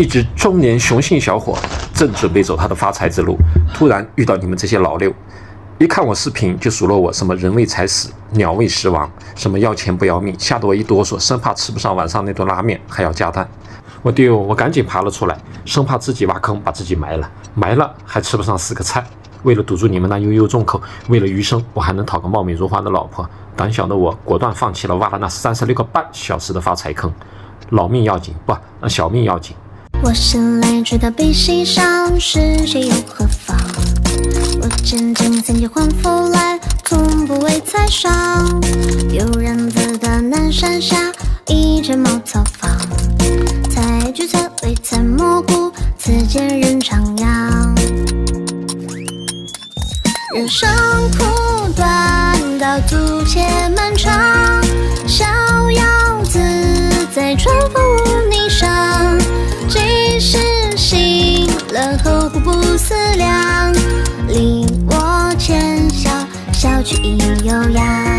一只中年雄性小伙正准备走他的发财之路，突然遇到你们这些老六，一看我视频就数落我什么人为财死，鸟为食亡，什么要钱不要命，吓得我一哆嗦，生怕吃不上晚上那顿拉面还要加蛋。我赶紧爬了出来，生怕自己挖坑把自己埋了还吃不上4个菜。为了堵住你们那悠悠重口，为了余生我还能讨个貌美如花的老婆，胆小的我果断放弃了挖了那36个半小时的发财坑。老命要紧，不，小命要紧。我生来知道悲喜伤，世界又何妨？我渐渐三界还复来，从不为财伤。悠然自得南山下，一阵茅草房。采菊菜为采蘑菇，此间人徜徉。人生苦短，道阻且漫长。逍遥自在，春风无霓裳。即使醒了后不思量，令我浅笑，笑去意悠扬。